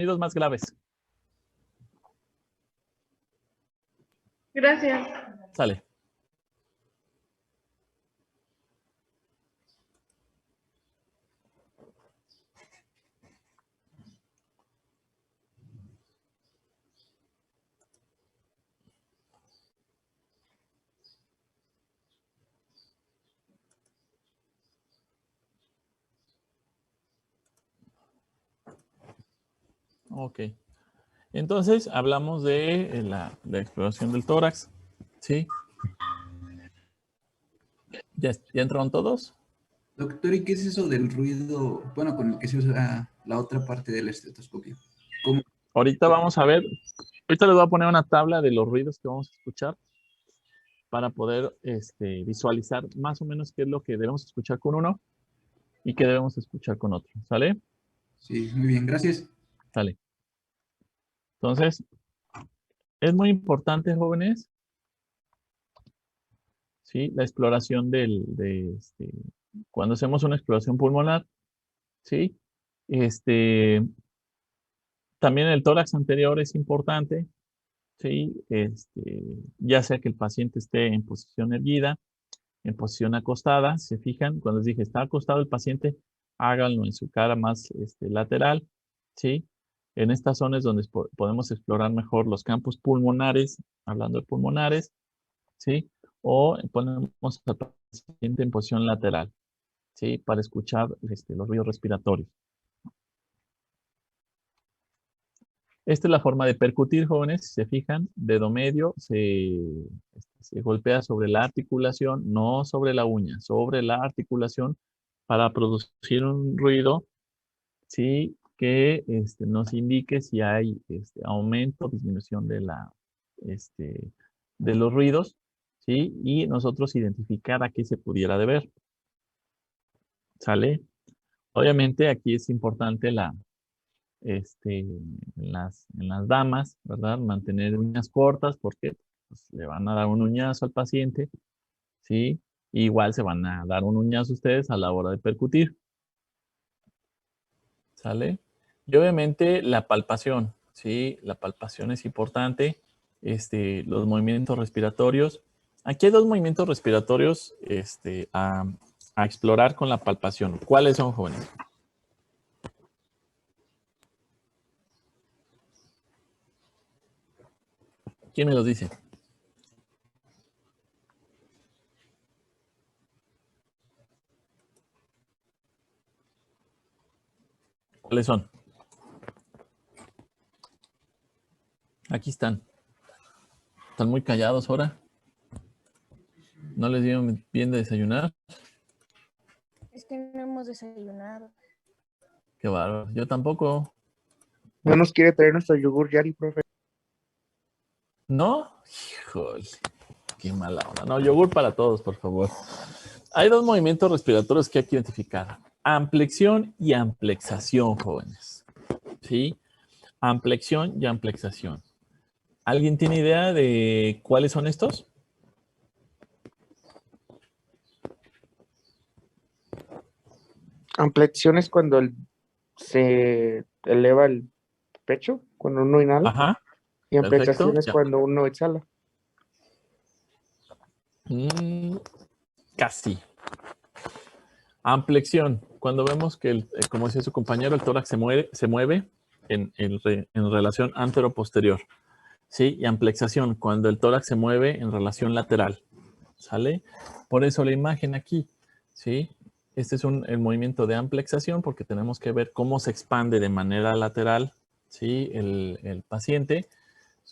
sonidos más graves. Gracias. Sale. Ok. Entonces, hablamos de la exploración del tórax. ¿Sí? ¿Ya entraron todos? Doctor, ¿y qué es eso del ruido, bueno, con el que se usa la otra parte del estetoscopio? ¿Cómo? Ahorita vamos a ver. Ahorita les voy a poner una tabla de los ruidos que vamos a escuchar para poder visualizar más o menos qué es lo que debemos escuchar con uno y qué debemos escuchar con otro. ¿Sale? Sí, muy bien, gracias. Sale. Entonces, es muy importante, jóvenes, ¿sí? La exploración cuando hacemos una exploración pulmonar, ¿sí? También el tórax anterior es importante, ¿sí? Ya sea que el paciente esté en posición erguida, en posición acostada, se fijan, cuando les dije está acostado el paciente, háganlo en su cara más lateral, ¿sí? En estas zonas donde podemos explorar mejor los campos pulmonares, hablando de pulmonares, ¿sí? O ponemos al paciente en posición lateral, ¿sí? Para escuchar los ruidos respiratorios. Esta es la forma de percutir, jóvenes. Si se fijan, dedo medio se golpea sobre la articulación, no sobre la uña, sobre la articulación para producir un ruido, ¿sí? Que nos indique si hay aumento o disminución de los ruidos, ¿sí? Y nosotros identificar a qué se pudiera deber. ¿Sale? Obviamente aquí es importante en las damas, ¿verdad? Mantener uñas cortas porque pues, le van a dar un uñazo al paciente, ¿sí? Igual se van a dar un uñazo ustedes a la hora de percutir. ¿Sale? Y obviamente la palpación, ¿sí? La palpación es importante. Los movimientos respiratorios. Aquí hay dos movimientos respiratorios a explorar con la palpación. ¿Cuáles son, jóvenes? ¿Quién me los dice? ¿Cuáles son? Aquí están. Están muy callados ahora. ¿No les dieron bien de desayunar? Es que no hemos desayunado. Qué bárbaro. Yo tampoco. No nos quiere traer nuestro yogur Yari, profe. ¿No? Híjole. Qué mala onda. No, yogur para todos, por favor. Hay dos movimientos respiratorios que hay que identificar. Amplexión y amplexación, jóvenes. ¿Sí? Amplexión y amplexación. ¿Alguien tiene idea de cuáles son estos? Amplexión es cuando se eleva el pecho, cuando uno inhala. Ajá. Y amplexación Perfecto. es Ya. cuando uno exhala. Casi. Amplexión. Cuando vemos que, como decía su compañero, el tórax se mueve en relación antero-posterior. ¿Sí? Y amplexación, cuando el tórax se mueve en relación lateral. ¿Sale? Por eso la imagen aquí. ¿Sí? Este es el movimiento de amplexación porque tenemos que ver cómo se expande de manera lateral, ¿sí? El paciente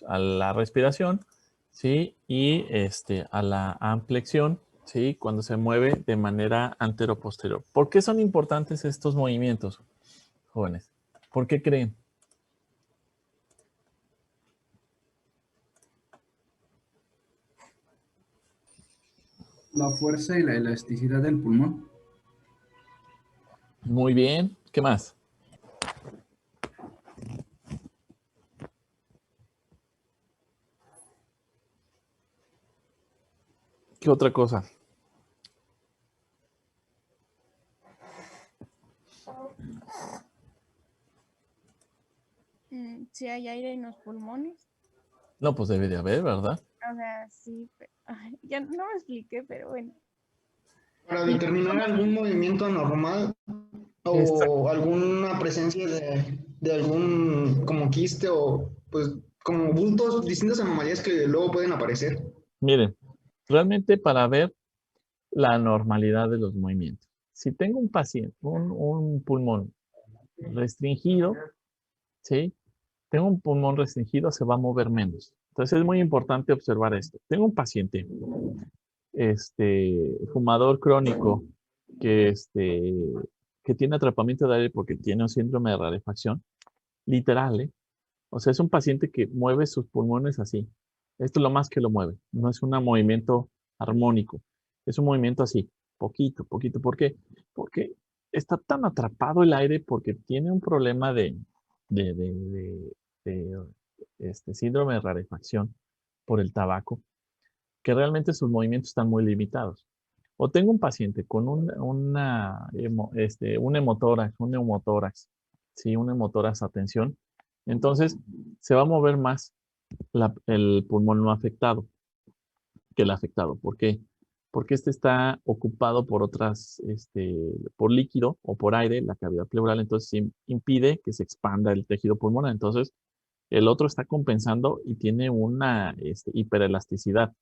a la respiración, ¿sí? Y a la amplexión, ¿sí? Cuando se mueve de manera antero-posterior. ¿Por qué son importantes estos movimientos, jóvenes? ¿Por qué creen? La fuerza y la elasticidad del pulmón. Muy bien. ¿Qué más? ¿Qué otra cosa? Si hay aire en los pulmones. No, pues debe de haber, ¿verdad? O sea, sí. Ay, ya no me expliqué, pero bueno. Para Sí, determinar algún movimiento anormal exacto. o alguna presencia de algún como quiste o pues como bultos, distintas anomalías que luego pueden aparecer. Miren, realmente para ver la normalidad de los movimientos. Si tengo un paciente, un pulmón restringido, ¿sí? Tengo un pulmón restringido, se va a mover menos. Entonces es muy importante observar esto. Tengo un paciente, fumador crónico, que, que tiene atrapamiento de aire porque tiene un síndrome de rarefacción, literal, ¿eh? O sea, es un paciente que mueve sus pulmones así. Esto es lo más que lo mueve. No es un movimiento armónico. Es un movimiento así, poquito, poquito. ¿Por qué? Porque está tan atrapado el aire porque tiene un problema de, de- de- de, síndrome de rarefacción por el tabaco, que realmente sus movimientos están muy limitados. O tengo un paciente con un hemotórax, un neumotórax, ¿sí? Un hemotórax a tensión. Entonces, se va a mover más el pulmón no afectado que el afectado. ¿Por qué? Porque este está ocupado por por líquido o por aire, la cavidad pleural, entonces impide que se expanda el tejido pulmonar. Entonces, el otro está compensando y tiene una hiperelasticidad,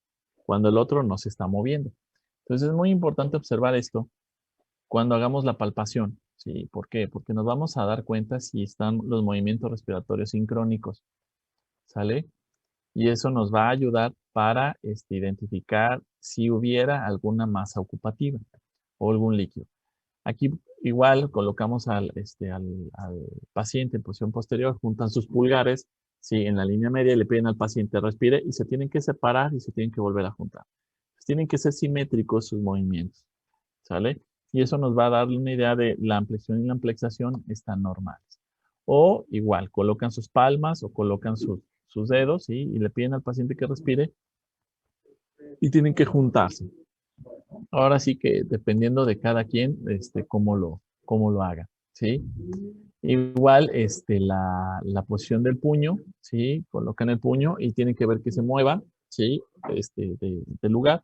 cuando el otro no se está moviendo. Entonces, es muy importante observar esto cuando hagamos la palpación. ¿Sí? ¿Por qué? Porque nos vamos a dar cuenta si están los movimientos respiratorios sincrónicos. ¿Sale? Y eso nos va a ayudar para identificar si hubiera alguna masa ocupativa o algún líquido. Aquí igual colocamos al paciente en posición posterior, juntan sus pulgares, sí, en la línea media y le piden al paciente respire y se tienen que separar y se tienen que volver a juntar. Pues tienen que ser simétricos sus movimientos, ¿sale? Y eso nos va a dar una idea de la ampliación y la amplexación están normales. O igual, colocan sus palmas o colocan sus dedos, ¿sí? Y le piden al paciente que respire y tienen que juntarse. Ahora sí que dependiendo de cada quien, cómo lo haga, ¿sí? Igual, la posición del puño, ¿sí? Colocan el puño y tienen que ver que se mueva, ¿sí? Del lugar.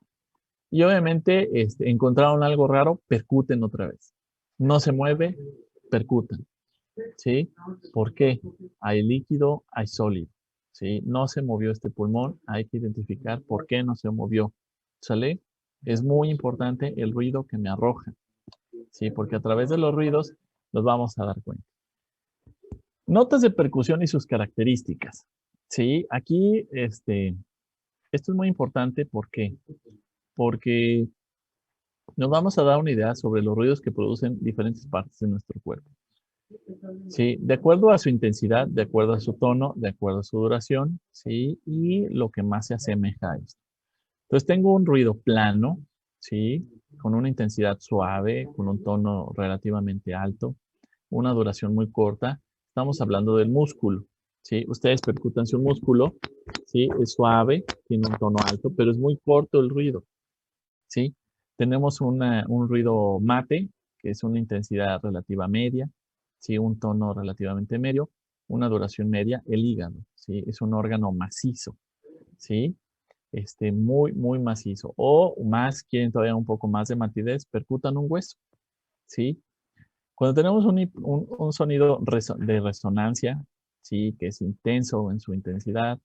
Y obviamente, encontraron algo raro, percuten otra vez. No se mueve, percuten, ¿sí? ¿Por qué? Hay líquido, hay sólido, ¿sí? No se movió este pulmón, hay que identificar por qué no se movió, ¿sale? Es muy importante el ruido que me arroja, ¿sí? Porque a través de los ruidos nos vamos a dar cuenta. Notas de percusión y sus características, ¿sí? Aquí, esto es muy importante, ¿por qué? Porque nos vamos a dar una idea sobre los ruidos que producen diferentes partes de nuestro cuerpo. Sí, de acuerdo a su intensidad, de acuerdo a su tono, de acuerdo a su duración, sí, y lo que más se asemeja a esto. Entonces tengo un ruido plano, sí, con una intensidad suave, con un tono relativamente alto, una duración muy corta. Estamos hablando del músculo, sí. Ustedes percutan su músculo, sí, es suave, tiene un tono alto, pero es muy corto el ruido, sí. Tenemos un ruido mate, que es una intensidad relativa media, ¿sí? Un tono relativamente medio, una duración media, el hígado, ¿sí? Es un órgano macizo, ¿sí? Muy, muy macizo. O más, quieren todavía un poco más de matidez, percutan un hueso, ¿sí? Cuando tenemos un sonido de resonancia, ¿sí? Que es intenso en su intensidad,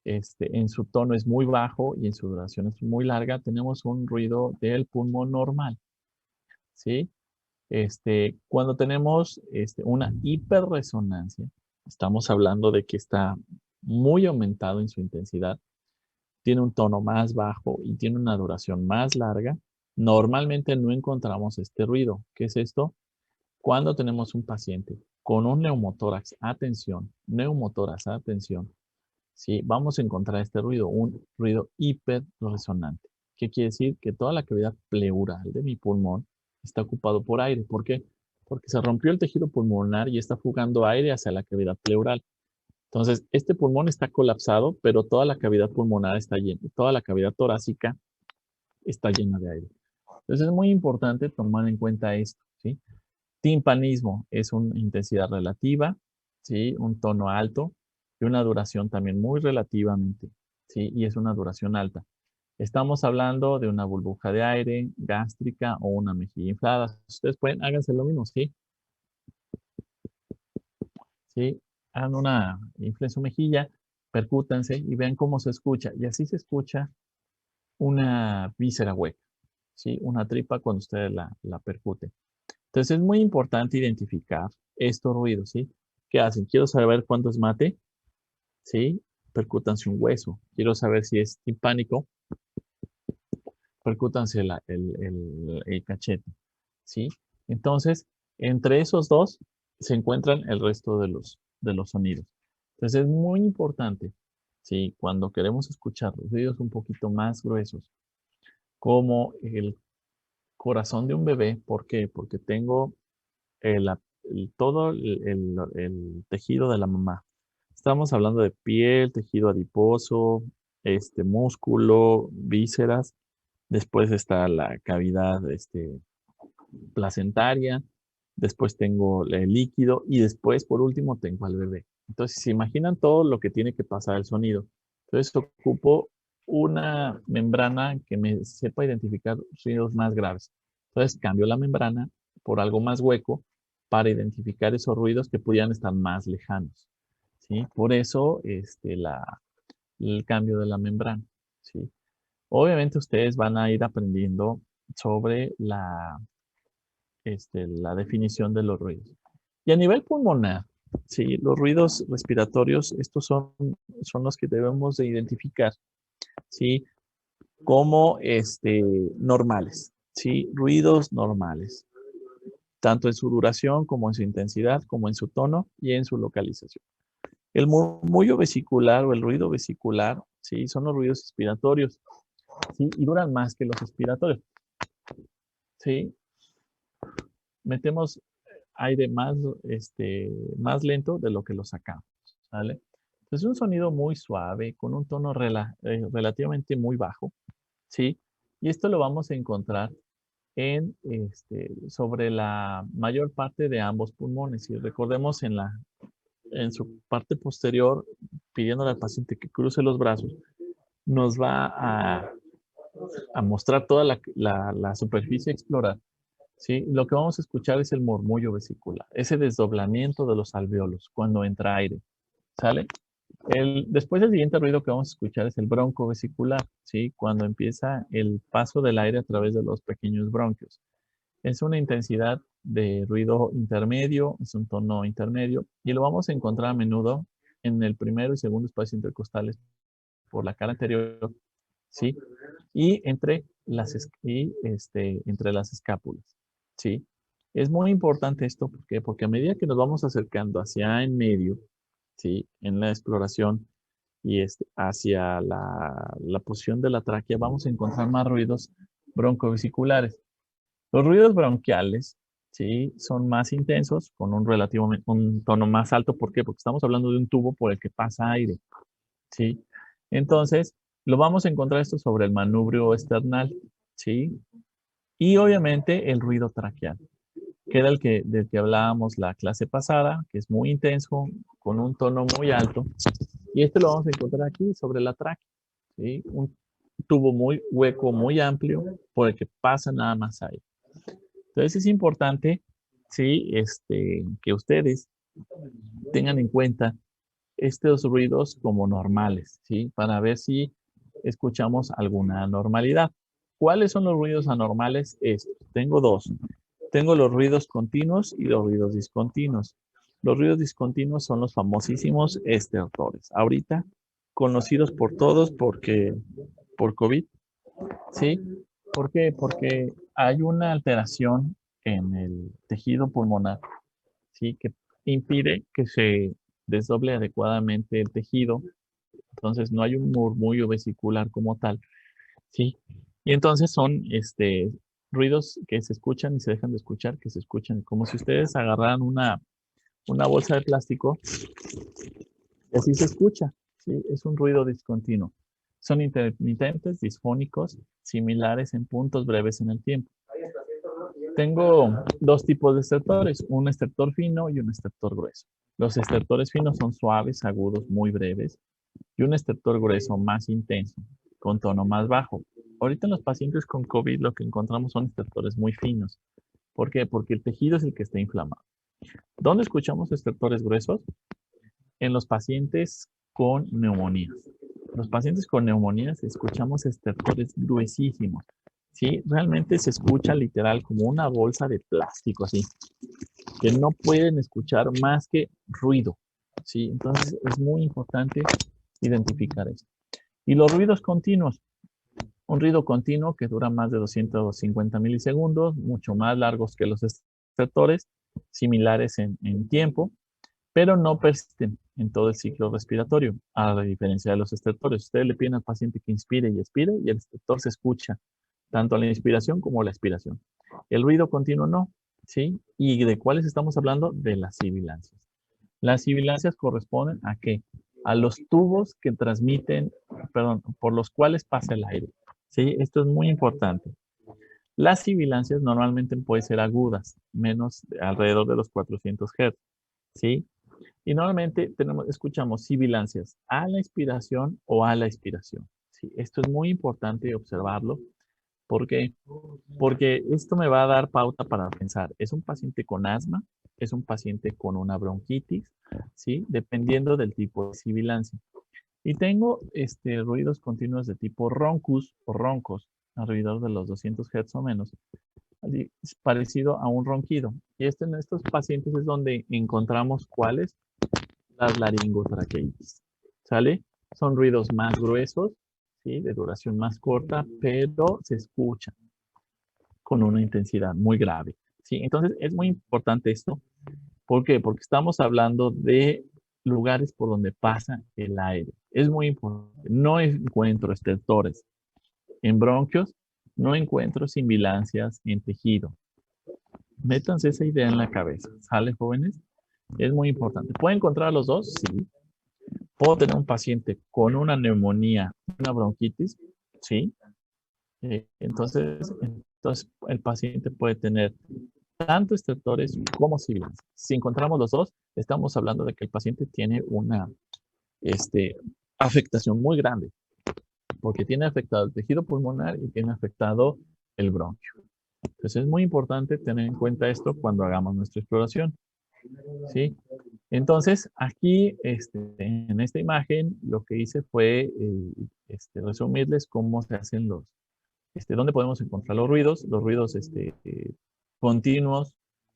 en su tono es muy bajo y en su duración es muy larga, tenemos un ruido del pulmón normal, ¿sí? Cuando tenemos una hiperresonancia, estamos hablando de que está muy aumentado en su intensidad, tiene un tono más bajo y tiene una duración más larga, normalmente no encontramos este ruido. ¿Qué es esto? Cuando tenemos un paciente con un neumotórax, atención, ¿sí? Vamos a encontrar este ruido, un ruido hiperresonante. ¿Qué quiere decir? Que toda la cavidad pleural de mi pulmón está ocupado por aire. ¿Por qué? Porque se rompió el tejido pulmonar y está fugando aire hacia la cavidad pleural. Entonces, este pulmón está colapsado, pero toda la cavidad pulmonar está llena, toda la cavidad torácica está llena de aire. Entonces, es muy importante tomar en cuenta esto, ¿sí? Timpanismo es una intensidad relativa, ¿sí? Un tono alto y una duración también muy relativamente, ¿sí? Y es una duración alta. Estamos hablando de una burbuja de aire, gástrica o una mejilla inflada. Ustedes pueden, háganse lo mismo, ¿sí? ¿Sí? Hagan una, inflen su mejilla, percútanse y vean cómo se escucha. Y así se escucha una víscera hueca, ¿sí? Una tripa cuando ustedes la percuten. Entonces es muy importante identificar estos ruidos, ¿sí? ¿Qué hacen? Quiero saber cuánto es mate, ¿sí? Percútanse un hueso. Quiero saber si es timpánico, percútanse el cachete, ¿sí? Entonces, entre esos dos se encuentran el resto de los sonidos. Entonces es muy importante, ¿sí? Cuando queremos escuchar ruidos un poquito más gruesos, como el corazón de un bebé, ¿por qué? Porque tengo todo el tejido de la mamá. Estamos hablando de piel, tejido adiposo, músculo, vísceras. Después está la cavidad placentaria. Después tengo el líquido. Y después, por último, tengo al bebé. Entonces, se imaginan todo lo que tiene que pasar el sonido. Entonces, ocupo una membrana que me sepa identificar sonidos más graves. Entonces, cambio la membrana por algo más hueco para identificar esos ruidos que pudieran estar más lejanos, ¿sí? Por eso, el cambio de la membrana, ¿sí? Obviamente ustedes van a ir aprendiendo sobre la definición de los ruidos. Y a nivel pulmonar, ¿sí? Los ruidos respiratorios, estos son los que debemos de identificar, ¿sí? Como normales, ¿sí? Ruidos normales, tanto en su duración como en su intensidad, como en su tono y en su localización. El murmullo vesicular o el ruido vesicular, ¿sí? Son los ruidos expiratorios, ¿sí? Y duran más que los expiratorios, ¿sí? Metemos aire más lento de lo que lo sacamos, ¿vale? Entonces, un sonido muy suave, con un tono relativamente muy bajo, ¿sí? Y esto lo vamos a encontrar sobre la mayor parte de ambos pulmones. Y recordemos en su parte posterior, pidiéndole al paciente que cruce los brazos, nos va a mostrar toda la superficie a explorar, ¿sí? Lo que vamos a escuchar es el murmullo vesicular, ese desdoblamiento de los alvéolos cuando entra aire, ¿sale? Después el siguiente ruido que vamos a escuchar es el bronco vesicular, ¿sí? Cuando empieza el paso del aire a través de los pequeños bronquios. Es una intensidad de ruido intermedio, es un tono intermedio, y lo vamos a encontrar a menudo en el primero y segundo espacio intercostales por la cara anterior, ¿sí? Y entre las escápulas, ¿sí? Es muy importante esto porque a medida que nos vamos acercando hacia en medio, ¿sí? En la exploración y hacia la posición de la tráquea, vamos a encontrar más ruidos broncovesiculares. Los ruidos bronquiales, ¿sí? Son más intensos, con un tono más alto. ¿Por qué? Porque estamos hablando de un tubo por el que pasa aire, ¿sí? Entonces, lo vamos a encontrar esto sobre el manubrio esternal, ¿sí? Y obviamente el ruido traqueal, que era del que hablábamos la clase pasada, que es muy intenso, con un tono muy alto. Y este lo vamos a encontrar aquí sobre la tráquea, ¿sí? Un tubo muy hueco, muy amplio, por el que pasa nada más aire. Entonces es importante, sí, que ustedes tengan en cuenta estos ruidos como normales, ¿sí? Para ver si escuchamos alguna anormalidad. ¿Cuáles son los ruidos anormales? Tengo dos. Tengo los ruidos continuos y los ruidos discontinuos. Los ruidos discontinuos son los famosísimos estertores. Ahorita conocidos por todos por COVID, ¿sí? ¿Por qué? Porque hay una alteración en el tejido pulmonar, ¿sí? Que impide que se desdoble adecuadamente el tejido. Entonces no hay un murmullo vesicular como tal, ¿sí? Y entonces son ruidos que se escuchan y se dejan de escuchar, que se escuchan como si ustedes agarraran una bolsa de plástico y así se escucha, ¿sí? Es un ruido discontinuo. Son intermitentes, disfónicos, similares en puntos breves en el tiempo. Tengo dos tipos de estertores, un estertor fino y un estertor grueso. Los estertores finos son suaves, agudos, muy breves, y un estertor grueso más intenso, con tono más bajo. Ahorita en los pacientes con COVID lo que encontramos son estertores muy finos. ¿Por qué? Porque el tejido es el que está inflamado. ¿Dónde escuchamos estertores gruesos? En los pacientes con neumonías. Los pacientes con neumonías escuchamos estertores gruesísimos. ¿Sí? Realmente se escucha literal como una bolsa de plástico, así, que no pueden escuchar más que ruido. ¿Sí? Entonces es muy importante identificar esto. Y los ruidos continuos. Un ruido continuo que dura más de 250 milisegundos, mucho más largos que los estertores, similares en tiempo, pero no persisten en todo el ciclo respiratorio, a la diferencia de los estertores. Ustedes le piden al paciente que inspire y expire y el estertor se escucha, tanto la inspiración como la expiración. El ruido continuo no, ¿sí? ¿Y de cuáles estamos hablando? De las sibilancias. Las sibilancias corresponden a qué? A los tubos que transmiten, perdón, por los cuales pasa el aire. ¿Sí? Esto es muy importante. Las sibilancias normalmente pueden ser agudas, menos alrededor de los 400 Hz. ¿Sí? Y normalmente escuchamos sibilancias a la inspiración o a la expiración. ¿Sí? Esto es muy importante observarlo. ¿Por qué? Porque esto me va a dar pauta para pensar. ¿Es un paciente con asma? ¿Es un paciente con una bronquitis? ¿Sí? Dependiendo del tipo de sibilancia. Y tengo ruidos continuos de tipo roncus o roncos, alrededor de los 200 Hz o menos, es parecido a un ronquido. Y en estos pacientes es donde encontramos cuáles, las laringotraqueitis. ¿Sale? Son ruidos más gruesos, ¿sí? De duración más corta, pero se escuchan con una intensidad muy grave. ¿Sí? Entonces es muy importante esto. ¿Por qué? Porque estamos hablando de lugares por donde pasa el aire. Es muy importante. No encuentro estertores en bronquios, no encuentro sibilancias en tejido. Métanse esa idea en la cabeza. ¿Sale, jóvenes? Es muy importante. ¿Puedo encontrar los dos? Sí. ¿Puedo tener un paciente con una neumonía, una bronquitis? Sí. Entonces el paciente puede tener tanto estertores como sibilancias. Si encontramos los dos, estamos hablando de que el paciente tiene una afectación muy grande, porque tiene afectado el tejido pulmonar y tiene afectado el bronquio. Entonces es muy importante tener en cuenta esto cuando hagamos nuestra exploración. ¿Sí? Entonces, aquí en esta imagen lo que hice fue resumirles cómo se hacen dónde podemos encontrar los ruidos continuos,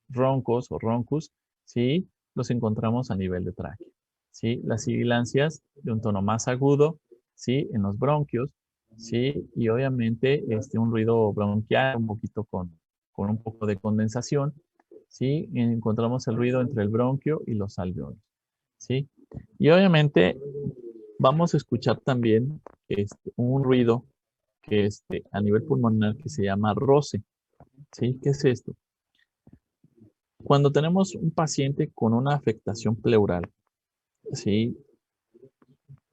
roncos o roncus, ¿sí? Los encontramos a nivel de tráquea, ¿sí? Las sibilancias de un tono más agudo, ¿sí? En los bronquios, ¿sí? Y obviamente un ruido bronquial, un poquito con un poco de condensación, ¿sí? Encontramos el ruido entre el bronquio y los alveolos, ¿sí? Y obviamente vamos a escuchar también un ruido que a nivel pulmonar que se llama roce, ¿sí? ¿Qué es esto? Cuando tenemos un paciente con una afectación pleural, ¿sí?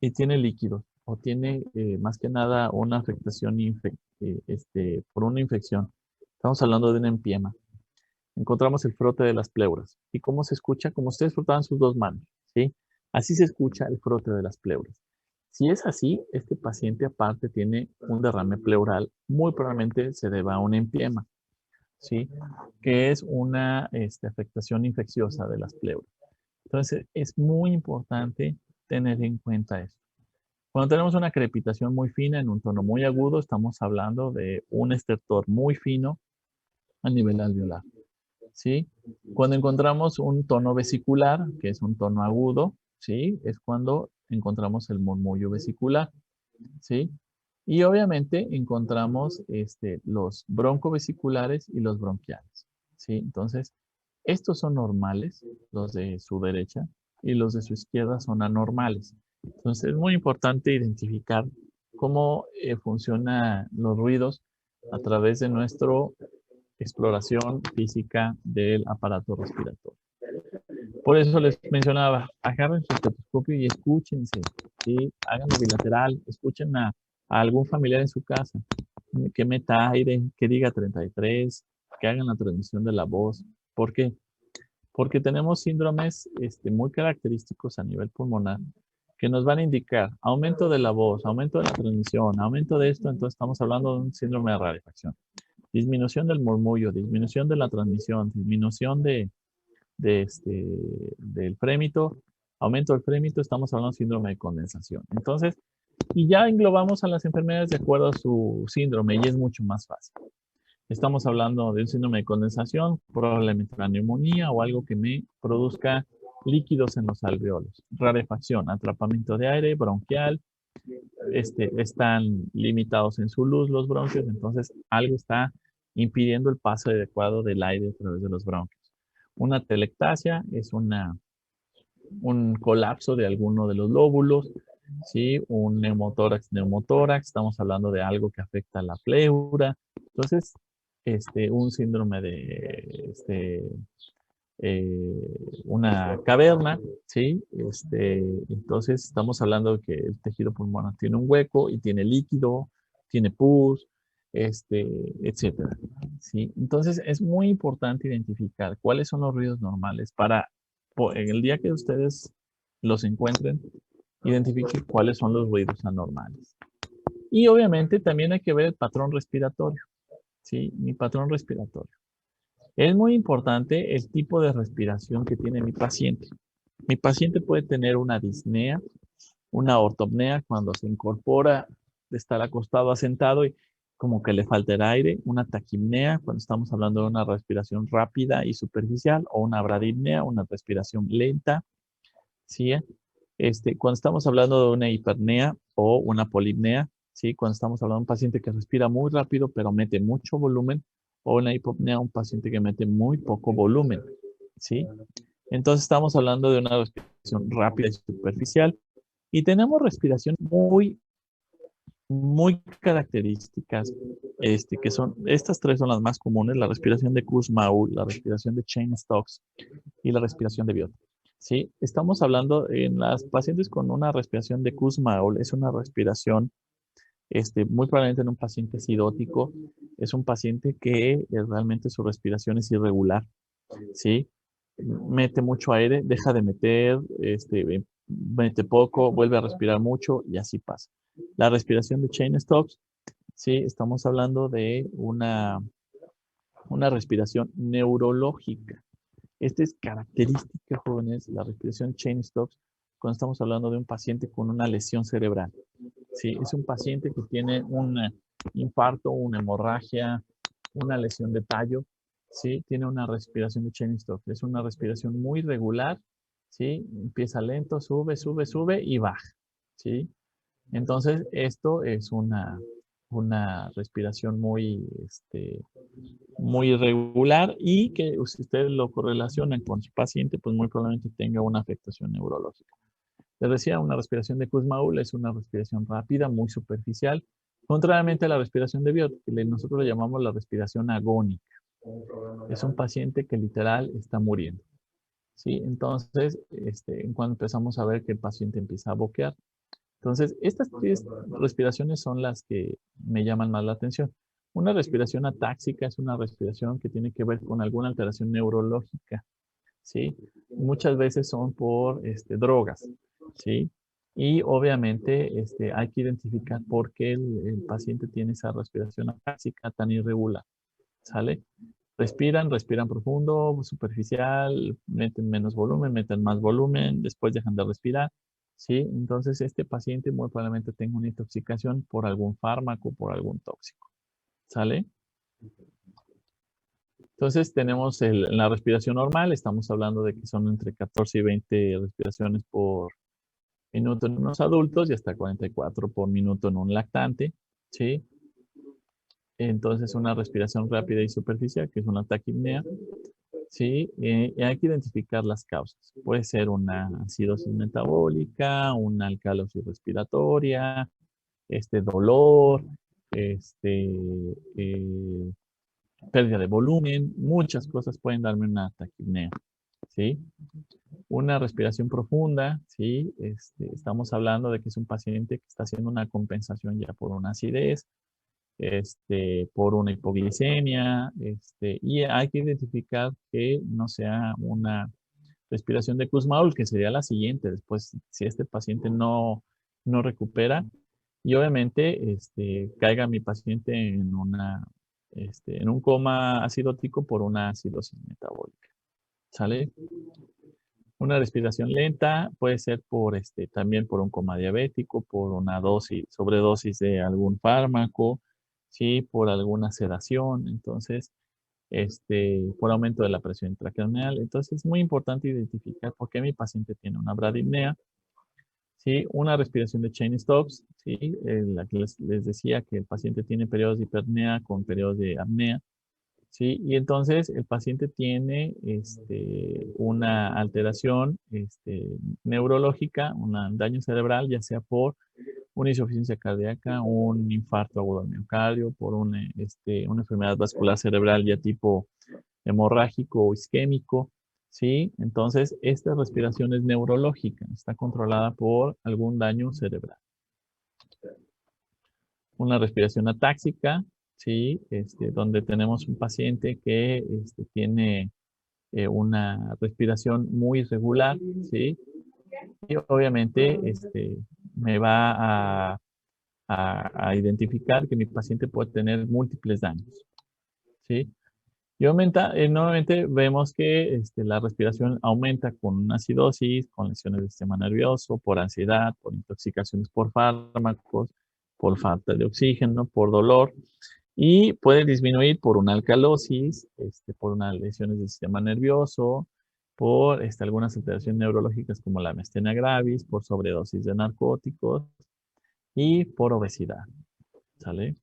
Y tiene líquidos o tiene más que nada una afectación por una infección, estamos hablando de un empiema, encontramos el frote de las pleuras. ¿Y cómo se escucha? Como ustedes frotaban sus dos manos, ¿sí? Así se escucha el frote de las pleuras. Si es así, este paciente aparte tiene un derrame pleural, muy probablemente se deba a un empiema, ¿sí? Que es una afectación infecciosa de las pleuras. Entonces, es muy importante tener en cuenta esto. Cuando tenemos una crepitación muy fina en un tono muy agudo, estamos hablando de un estertor muy fino a nivel alveolar, ¿sí? Cuando encontramos un tono vesicular, que es un tono agudo, ¿sí? Es cuando encontramos el murmullo vesicular, ¿sí? Y obviamente encontramos los broncovesiculares y los bronquiales, ¿sí? Entonces, estos son normales, los de su derecha, y los de su izquierda son anormales. Entonces, es muy importante identificar cómo funcionan los ruidos a través de nuestra exploración física del aparato respiratorio. Por eso les mencionaba, agarren su estetoscopio y escúchense, ¿sí? Háganlo bilateral, escuchen a algún familiar en su casa, que meta aire, que diga 33, que hagan la transmisión de la voz. ¿Por qué? porque tenemos síndromes muy característicos a nivel pulmonar que nos van a indicar aumento de la voz, aumento de la transmisión, aumento de esto, entonces estamos hablando de un síndrome de rarefacción. Disminución del murmullo, disminución de la transmisión, disminución del frémito, aumento del frémito, estamos hablando de síndrome de condensación. Entonces, y ya englobamos a las enfermedades de acuerdo a su síndrome y es mucho más fácil. Estamos hablando de un síndrome de condensación, probablemente una neumonía o algo que me produzca líquidos en los alveolos. Rarefacción, atrapamiento de aire, bronquial, están limitados en su luz los bronquios, entonces algo está impidiendo el paso adecuado del aire a través de los bronquios. Una telectasia es un colapso de alguno de los lóbulos, ¿sí? Un neumotórax, estamos hablando de algo que afecta a la pleura. Entonces, un síndrome de una caverna, ¿sí? Entonces, estamos hablando de que el tejido pulmonar tiene un hueco y tiene líquido, tiene pus, etcétera, ¿sí? Entonces, es muy importante identificar cuáles son los ruidos normales para, en el día que ustedes los encuentren, identifiquen cuáles son los ruidos anormales. Y obviamente también hay que ver el patrón respiratorio, ¿sí? Mi patrón respiratorio. Es muy importante el tipo de respiración que tiene mi paciente. Mi paciente puede tener una disnea, una ortopnea cuando se incorpora de estar acostado a sentado y como que le falta el aire, una taquipnea cuando estamos hablando de una respiración rápida y superficial, o una bradipnea, una respiración lenta, ¿sí? Cuando estamos hablando de una hipernea o una polipnea, ¿sí? Cuando estamos hablando de un paciente que respira muy rápido pero mete mucho volumen, o una hipopnea, un paciente que mete muy poco volumen, ¿sí? Entonces estamos hablando de una respiración rápida y superficial. Y tenemos respiración muy características, que son, estas tres son las más comunes, la respiración de Kussmaul, la respiración de Cheyne-Stokes y la respiración de Biot. ¿Sí? Estamos hablando en las pacientes con una respiración de Kussmaul, es una respiración muy probablemente en un paciente acidótico, es un paciente que realmente su respiración es irregular, ¿sí? Mete mucho aire, deja de meter, mete poco, vuelve a respirar mucho y así pasa. La respiración de Cheyne-Stokes, sí, estamos hablando de una respiración neurológica. Esta es característica, jóvenes, la respiración Cheyne-Stokes, cuando estamos hablando de un paciente con una lesión cerebral. Sí, es un paciente que tiene un infarto, una hemorragia, una lesión de tallo, ¿sí? Tiene una respiración de Cheyne-Stokes. Es una respiración muy regular, ¿sí? Empieza lento, sube, sube, sube y baja, ¿sí? Entonces, esto es una respiración muy irregular y que si ustedes lo correlacionan con su paciente, pues muy probablemente tenga una afectación neurológica. Les decía, una respiración de Kussmaul es una respiración rápida, muy superficial, contrariamente a la respiración de Biot, que nosotros le llamamos la respiración agónica. Es un paciente que literal está muriendo. ¿Sí? Entonces, cuando empezamos a ver que el paciente empieza a boquear. Entonces, estas tres respiraciones son las que me llaman más la atención. Una respiración atáxica es una respiración que tiene que ver con alguna alteración neurológica, ¿sí? Muchas veces son por drogas, ¿sí? Y obviamente hay que identificar por qué el paciente tiene esa respiración atáxica tan irregular, ¿sale? Respiran profundo, superficial, meten menos volumen, meten más volumen, después dejan de respirar, ¿sí? Entonces este paciente muy probablemente tenga una intoxicación por algún fármaco, por algún tóxico, ¿sale? Entonces tenemos la respiración normal, estamos hablando de que son entre 14 y 20 respiraciones por minuto en unos adultos y hasta 44 por minuto en un lactante, ¿sí? Entonces una respiración rápida y superficial, que es una taquipnea, ¿sí? Y hay que identificar las causas. Puede ser una acidosis metabólica, una alcalosis respiratoria, dolor, pérdida de volumen, muchas cosas pueden darme una taquipnea, ¿sí? Una respiración profunda, ¿sí? Estamos hablando de que es un paciente que está haciendo una compensación ya por una acidez, por una hipoglicemia, y hay que identificar que no sea una respiración de Kussmaul, que sería la siguiente, después, si este paciente no recupera, y obviamente caiga mi paciente en un coma acidótico por una acidosis metabólica. ¿Sale? Una respiración lenta puede ser también por un coma diabético, por una sobredosis de algún fármaco, ¿sí? Por alguna sedación, entonces, por aumento de la presión intracraneal. Entonces, es muy importante identificar por qué mi paciente tiene una bradipnea, ¿sí? Una respiración de Cheyne-Stokes, ¿sí? La que les decía que el paciente tiene periodos de hipernea con periodos de apnea, ¿sí? Y entonces el paciente tiene una alteración neurológica, un daño cerebral, ya sea por una insuficiencia cardíaca, un infarto agudo al miocardio, por una enfermedad vascular cerebral ya tipo hemorrágico o isquémico, ¿sí? Entonces, esta respiración es neurológica, está controlada por algún daño cerebral. Una respiración atáxica, ¿sí? Donde tenemos un paciente que tiene una respiración muy irregular, ¿sí? Y obviamente me va a identificar que mi paciente puede tener múltiples daños, ¿sí? Y nuevamente vemos que la respiración aumenta con una acidosis, con lesiones del sistema nervioso, por ansiedad, por intoxicaciones por fármacos, por falta de oxígeno, por dolor, y puede disminuir por una alcalosis, por unas lesiones del sistema nervioso, por algunas alteraciones neurológicas como la miastenia gravis, por sobredosis de narcóticos y por obesidad. ¿Sale?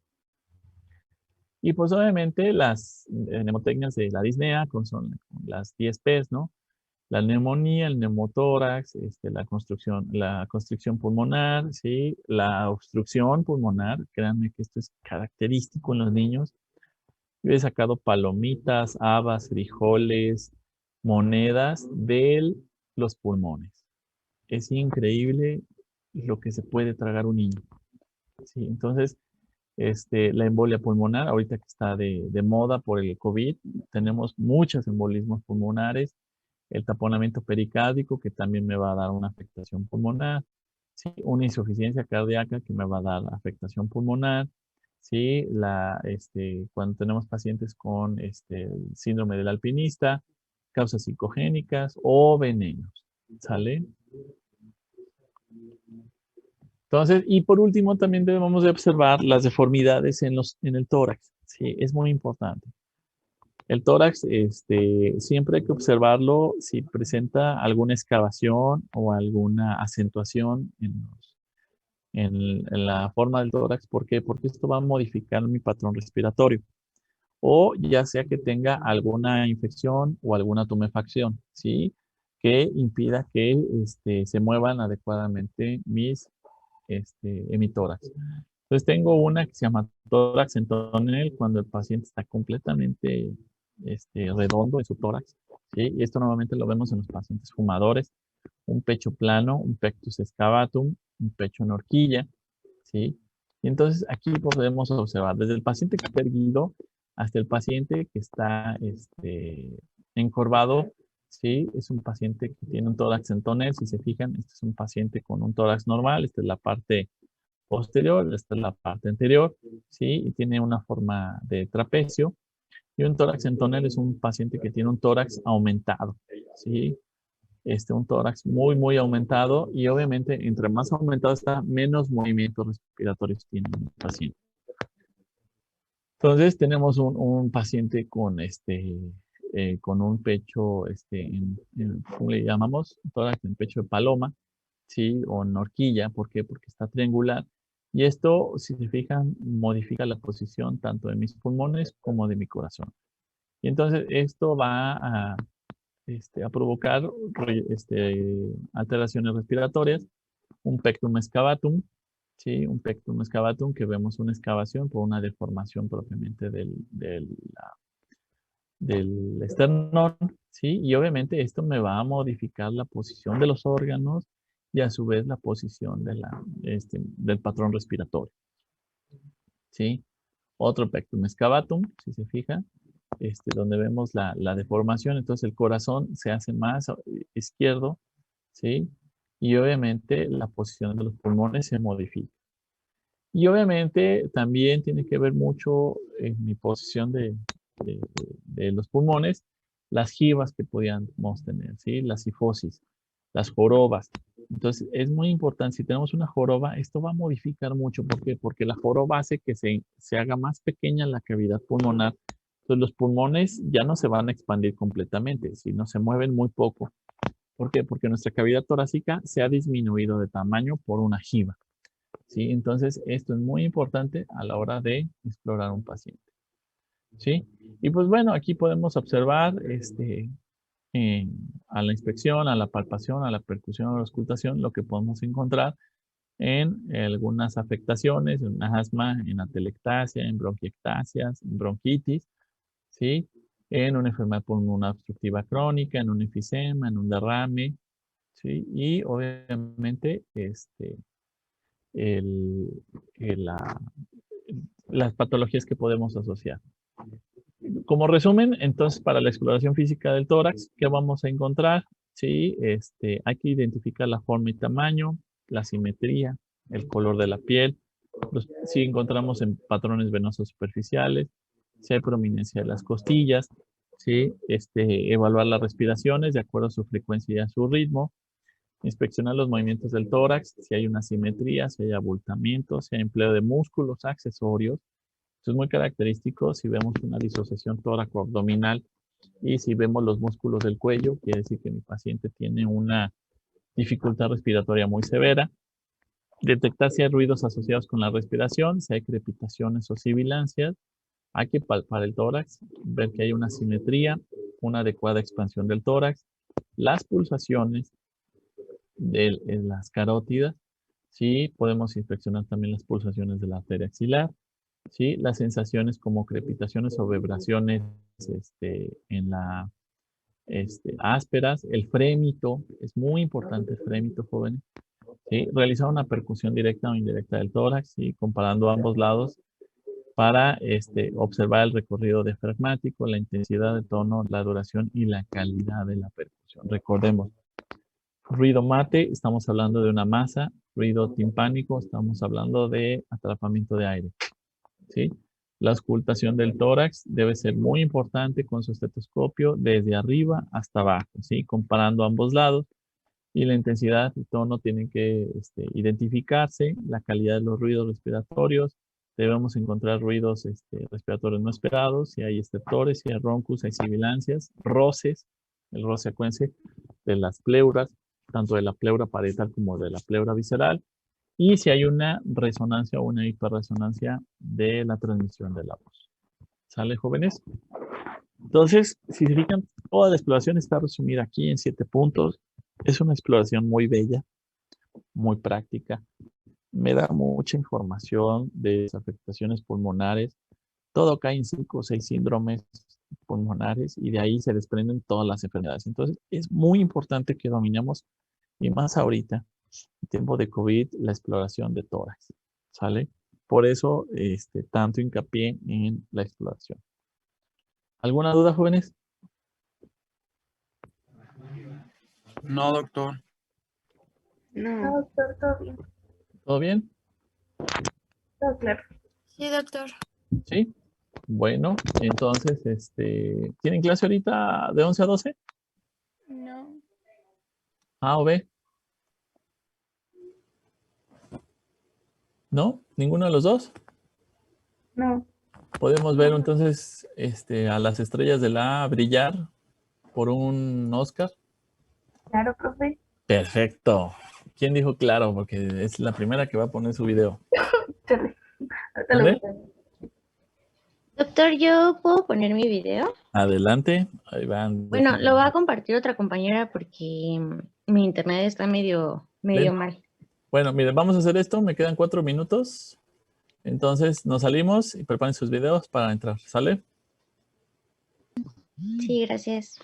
Y pues obviamente las mnemotecnias de la disnea, son las 10 P's, ¿no? La neumonía, el neumotórax, la constricción pulmonar, ¿sí? La obstrucción pulmonar, créanme que esto es característico en los niños. Yo he sacado palomitas, habas, frijoles, monedas de los pulmones. Es increíble lo que se puede tragar un niño. ¿Sí? Entonces, la embolia pulmonar, ahorita que está de moda por el COVID, tenemos muchos embolismos pulmonares, el taponamiento pericárdico, que también me va a dar una afectación pulmonar, ¿sí? Una insuficiencia cardíaca que me va a dar afectación pulmonar, ¿sí? Cuando tenemos pacientes con síndrome del alpinista, causas psicogénicas o venenos, ¿sale? Entonces, y por último, también debemos de observar las deformidades en el tórax. Sí, es muy importante. El tórax, siempre hay que observarlo si presenta alguna excavación o alguna acentuación en la forma del tórax. ¿Por qué? Porque esto va a modificar mi patrón respiratorio. O ya sea que tenga alguna infección o alguna tumefacción, ¿sí? Que impida que se muevan adecuadamente mis hemitórax. Entonces tengo una que se llama tórax en tonel cuando el paciente está completamente redondo en su tórax, ¿sí? Y esto normalmente lo vemos en los pacientes fumadores, un pecho plano, un pectus excavatum, un pecho en horquilla, ¿sí? Y entonces aquí podemos observar desde el paciente que está erguido hasta el paciente que está encorvado, ¿sí? Es un paciente que tiene un tórax en tonel. Si se fijan, este es un paciente con un tórax normal, esta es la parte posterior, esta es la parte anterior, ¿sí? Y tiene una forma de trapecio. Y un tórax en tonel es un paciente que tiene un tórax aumentado, ¿sí? Un tórax muy, muy aumentado, y obviamente entre más aumentado está, menos movimientos respiratorios tiene el paciente. Entonces tenemos un paciente con un pecho, ¿cómo le llamamos? Tórax en pecho de paloma, ¿sí? O en horquilla. ¿Por qué? Porque está triangular. Y esto, si se fijan, modifica la posición tanto de mis pulmones como de mi corazón. Y entonces esto va a provocar alteraciones respiratorias, un pectum excavatum, ¿sí? Un pectum excavatum, que vemos una excavación por una deformación propiamente del esternón, ¿sí? Y obviamente esto me va a modificar la posición de los órganos y a su vez la posición del patrón respiratorio, ¿sí? otro pectum excavatum, si se fija, donde vemos la deformación. Entonces el corazón se hace más izquierdo, ¿sí? Y obviamente la posición de los pulmones se modifica. Y obviamente también tiene que ver mucho en mi posición de los pulmones, las jivas que podíamos tener, ¿sí? La cifosis, las jorobas. Entonces, es muy importante, si tenemos una joroba, esto va a modificar mucho. ¿Por qué? Porque la joroba hace que se haga más pequeña la cavidad pulmonar. Entonces, los pulmones ya no se van a expandir completamente, sino se mueven muy poco. ¿Por qué? Porque nuestra cavidad torácica se ha disminuido de tamaño por una jiba. ¿Sí? Entonces, esto es muy importante a la hora de explorar un paciente. ¿Sí? Y pues bueno, aquí podemos observar a la inspección, a la palpación, a la percusión, a la auscultación, lo que podemos encontrar en algunas afectaciones, en asma, en atelectasia, en bronquiectasias, en bronquitis, ¿sí? En una enfermedad pulmonar obstructiva crónica, en un enfisema, en un derrame, ¿sí? Y obviamente, el- el, la- las patologías que podemos asociar. Como resumen, entonces, para la exploración física del tórax, ¿qué vamos a encontrar? Sí, hay que identificar la forma y tamaño, la simetría, el color de la piel, si encontramos en patrones venosos superficiales, si hay prominencia de las costillas, ¿sí? Evaluar las respiraciones de acuerdo a su frecuencia y a su ritmo, inspeccionar los movimientos del tórax, si hay una simetría, si hay abultamiento, si hay empleo de músculos accesorios. Esto es muy característico si vemos una disociación tóraco-abdominal y si vemos los músculos del cuello, quiere decir que mi paciente tiene una dificultad respiratoria muy severa. Detectar si hay ruidos asociados con la respiración, si hay crepitaciones o sibilancias. Hay que palpar el tórax, ver que hay una simetría, una adecuada expansión del tórax, las pulsaciones en las carótidas. Sí, podemos inspeccionar también las pulsaciones de la arteria axilar. ¿Sí? Las sensaciones como crepitaciones o vibraciones en la ásperas, el frémito, es muy importante el frémito, jóvenes. ¿Sí? Realizar una percusión directa o indirecta del tórax, ¿sí? Comparando ambos lados para observar el recorrido diafragmático, la intensidad de tono, la duración y la calidad de la percusión. Recordemos, ruido mate, estamos hablando de una masa, ruido timpánico, estamos hablando de atrapamiento de aire. ¿Sí? La auscultación del tórax debe ser muy importante con su estetoscopio desde arriba hasta abajo, ¿sí? Comparando ambos lados. Y la intensidad y tono tienen que identificarse, la calidad de los ruidos respiratorios. Debemos encontrar ruidos respiratorios no esperados, si hay estertores, si hay roncus, hay sibilancias, roces, el roce acuense de las pleuras, tanto de la pleura parietal como de la pleura visceral. Y si hay una resonancia o una hiperresonancia de la transmisión de la voz. ¿Sale, jóvenes? Entonces, si se fijan, toda la exploración está resumida aquí en 7 puntos. Es una exploración muy bella, muy práctica. Me da mucha información de las afectaciones pulmonares. Todo cae en 5 o 6 síndromes pulmonares y de ahí se desprenden todas las enfermedades. Entonces, es muy importante que dominemos, y más ahorita, en tiempo de COVID, la exploración de tórax. ¿Sale? Por eso, tanto hincapié en la exploración. ¿Alguna duda, jóvenes? No, doctor. No, doctor, todo bien. ¿Todo bien? Todo claro. Sí, doctor. ¿Sí? Bueno, entonces, ¿tienen clase ahorita de 11 a 12? No. ¿A o B? ¿No? ¿Ninguno de los dos? No. Podemos ver entonces a las estrellas de la A brillar por un Oscar. Claro, profe. Perfecto. ¿Quién dijo claro? Porque es la primera que va a poner su video. Chale. Ahorita lo ¿Vale? voy a hacer. Doctor, ¿yo puedo poner mi video? Adelante. Ahí van. Bueno, déjenme. lo va a compartir otra compañera porque mi internet está medio Ven. mal. Bueno, miren, vamos a hacer esto. Me quedan 4 minutos. Entonces nos salimos y preparen sus videos para entrar. ¿Sale? Sí, gracias.